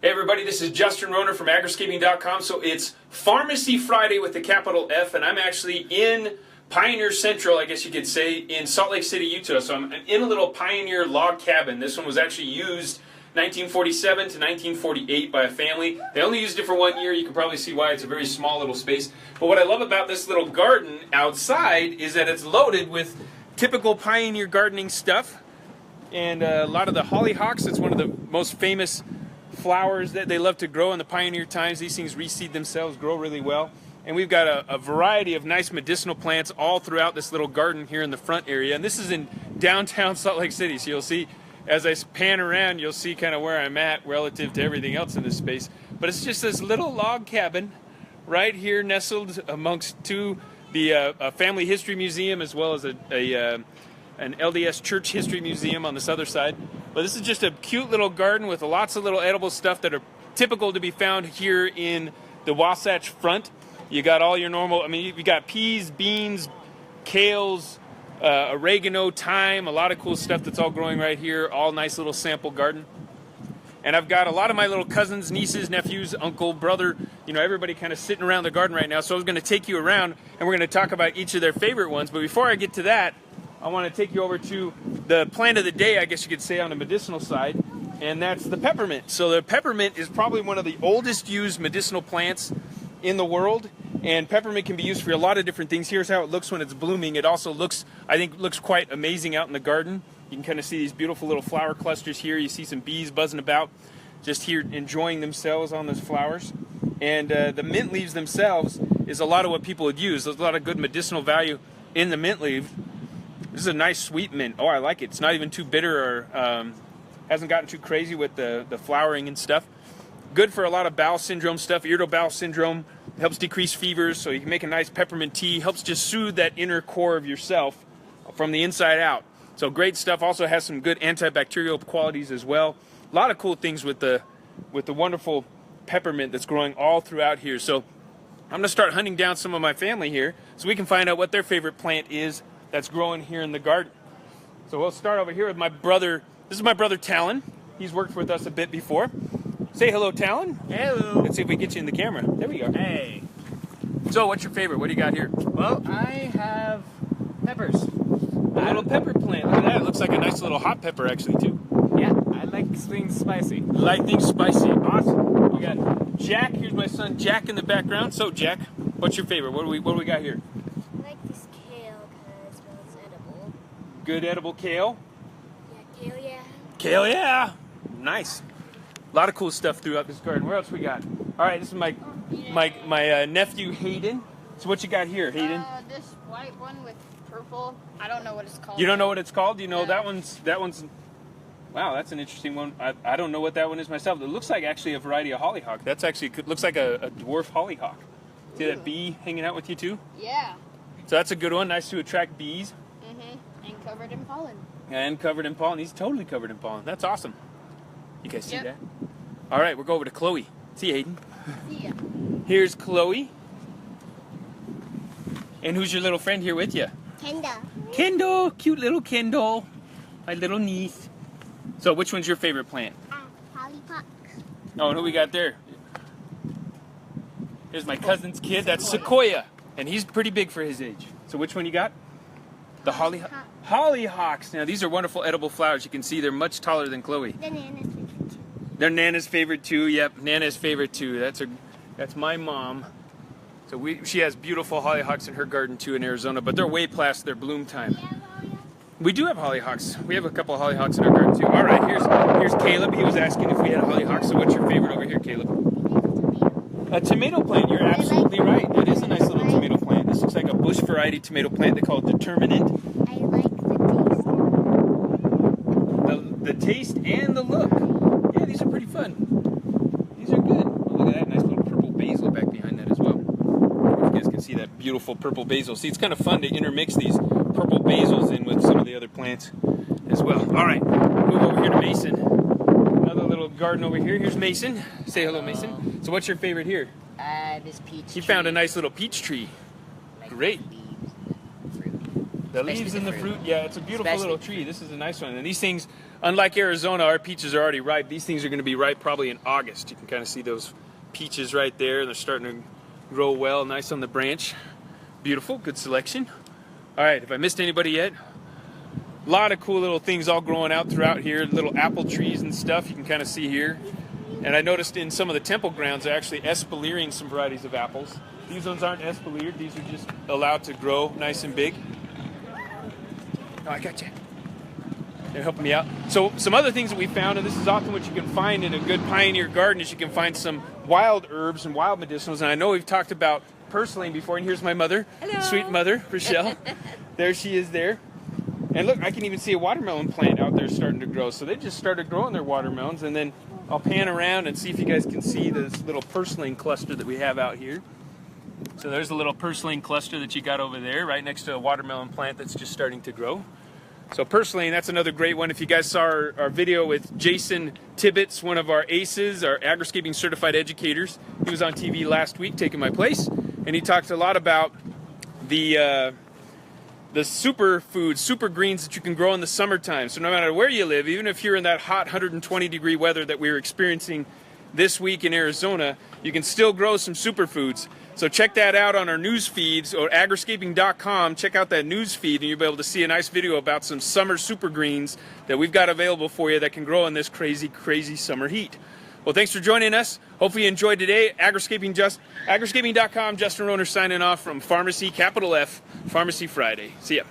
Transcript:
Hey everybody, this is Justin Rohner from Agriscaping.com. So it's Pharmacy Friday with the capital F, and I'm actually in Pioneer Central, I guess you could say, in Salt Lake City, Utah. So I'm in a little Pioneer log cabin. This one was actually used 1947 to 1948 by a family. They only used it for 1 year. You can probably see why. It's a very small little space. But what I love about this little garden outside is that it's loaded with typical Pioneer gardening stuff. And a lot of the hollyhocks. It's one of the most famous flowers that they love to grow in the Pioneer times. These things reseed themselves, grow really well. And we've got a variety of nice medicinal plants all throughout this little garden here in the front area. And this is in downtown Salt Lake City. So you'll see, as I pan around, you'll see kind of where I'm at relative to everything else in this space. But it's just this little log cabin right here nestled amongst the family history museum, as well as an LDS church history museum on this other side. But this is just a cute little garden with lots of little edible stuff that are typical to be found here in the Wasatch Front. You got all your normal, you got peas, beans, kales, oregano, thyme, a lot of cool stuff that's all growing right here, all nice little sample garden. And I've got a lot of my little cousins, nieces, nephews, uncle, brother, everybody kind of sitting around the garden right now. So I was going to take you around and we're going to talk about each of their favorite ones. But before I get to that, I want to take you over to the plant of the day, I guess you could say, on the medicinal side, and that's the peppermint. So the peppermint is probably one of the oldest used medicinal plants in the world, and peppermint can be used for a lot of different things. Here's how it looks when it's blooming. It also looks, I think, quite amazing out in the garden. You can kind of see these beautiful little flower clusters here. You see some bees buzzing about just here enjoying themselves on those flowers. And the mint leaves themselves is a lot of what people would use. There's a lot of good medicinal value in the mint leaf. This is a nice sweet mint. Oh, I like it. It's not even too bitter or hasn't gotten too crazy with the flowering and stuff. Good for a lot of bowel syndrome stuff. Irritable bowel syndrome. Helps decrease fevers, so you can make a nice peppermint tea. Helps just soothe that inner core of yourself from the inside out. So great stuff. Also has some good antibacterial qualities as well. A lot of cool things with the wonderful peppermint that's growing all throughout here. So I'm going to start hunting down some of my family here so we can find out what their favorite plant is that's growing here in the garden. So we'll start over here with my brother. This is my brother Talon. He's worked with us a bit before. Say hello, Talon. Hello. Let's see if we get you in the camera. There we go. Hey. So what's your favorite? What do you got here? Well, I have peppers. A little pepper plant. Look at that. It looks like a nice little hot pepper actually too. Yeah, I like things spicy. Like things spicy. Awesome. We got Jack. Here's my son Jack in the background. So Jack, what's your favorite? What do we got here? I like this kale because it smells edible. Good edible kale. Yeah, kale, yeah. Kale, yeah. Nice. A lot of cool stuff throughout this garden. Where else we got? All right, this is my nephew Hayden. So what you got here, Hayden? This white one with purple. I don't know what it's called. You don't know what it's called? You know, No. that one's. Wow, that's an interesting one. I don't know what that one is myself. It looks like actually a variety of hollyhock. That's actually looks like a dwarf hollyhock. See that bee hanging out with you too? Yeah. So that's a good one. Nice to attract bees. And covered in pollen. And covered in pollen. He's totally covered in pollen. That's awesome. You guys see Yep. that? All right, we'll go over to Chloe. See you, Hayden. Yeah. Here's Chloe. And who's your little friend here with you? Kendall. Kendall. Cute little Kendall. My little niece. So which one's your favorite plant? Hollyhocks. Oh, and who we got there? Here's my cousin's kid. That's Sequoia. And he's pretty big for his age. So which one you got? The Hollyhocks. Now these are wonderful edible flowers. You can see they're much taller than Chloe. The Nana's favorite too. They're Nana's favorite too. Yep, Nana's favorite too. That's my mom. So she has beautiful hollyhocks in her garden too in Arizona, but they're way past their bloom time. We do have hollyhocks. We have a couple of hollyhocks in our garden too. All right, here's Caleb. He was asking if we had hollyhocks. So what's your favorite over here, Caleb? A tomato plant. You're absolutely right. That is a nice little tomato plant. This looks like a bush variety tomato plant. They call it determinant. I like The taste and the look. Yeah, these are pretty fun. These are good. Oh, look at that nice little purple basil back behind that as well. I don't know if you guys can see that beautiful purple basil. See, it's kind of fun to intermix these purple basils in with some of the other plants as well. All right, move over here to Mason. Another little garden over here. Here's Mason. Say hello, Mason. So what's your favorite here? This peach He found a nice little peach tree. Like Great. leaves, fruit. The Especially leaves the and the fruit. fruit, yeah, it's a beautiful Especially little the tree. fruit. This is a nice one. And these things, unlike Arizona, our peaches are already ripe. These things are going to be ripe probably in August. You can kind of see those peaches right there. They're starting to grow well, nice on the branch. Beautiful, good selection. All right, have I missed anybody yet? A lot of cool little things all growing out throughout here, little apple trees and stuff you can kind of see here. And I noticed in some of the temple grounds they're actually espaliering some varieties of apples. These ones aren't espaliered, these are just allowed to grow nice and big. Oh, I got you. They're helping me out. So some other things that we found, and this is often what you can find in a good pioneer garden, is you can find some wild herbs and wild medicinals. And I know we've talked about purslane before, and here's my mother, Hello. sweet mother, Rochelle. There she is there. And look, I can even see a watermelon plant out there starting to grow. So they just started growing their watermelons, and then I'll pan around and see if you guys can see this little purslane cluster that we have out here. So there's a little purslane cluster that you got over there, right next to a watermelon plant that's just starting to grow. So purslane, that's another great one. If you guys saw our video with Jason Tibbetts, one of our ACEs, our Agriscaping certified educators, he was on TV last week taking my place, and he talked a lot about the superfoods, super greens that you can grow in the summertime. So no matter where you live, even if you're in that hot 120-degree weather that we're experiencing this week in Arizona, you can still grow some superfoods. So check that out on our news feeds or agriscaping.com. Check out that news feed and you'll be able to see a nice video about some summer super greens that we've got available for you that can grow in this crazy, crazy summer heat. Well, thanks for joining us. Hopefully you enjoyed today. Agriscaping.com. Justin Rohner signing off from Pharmacy, capital F, Pharmacy Friday. See ya.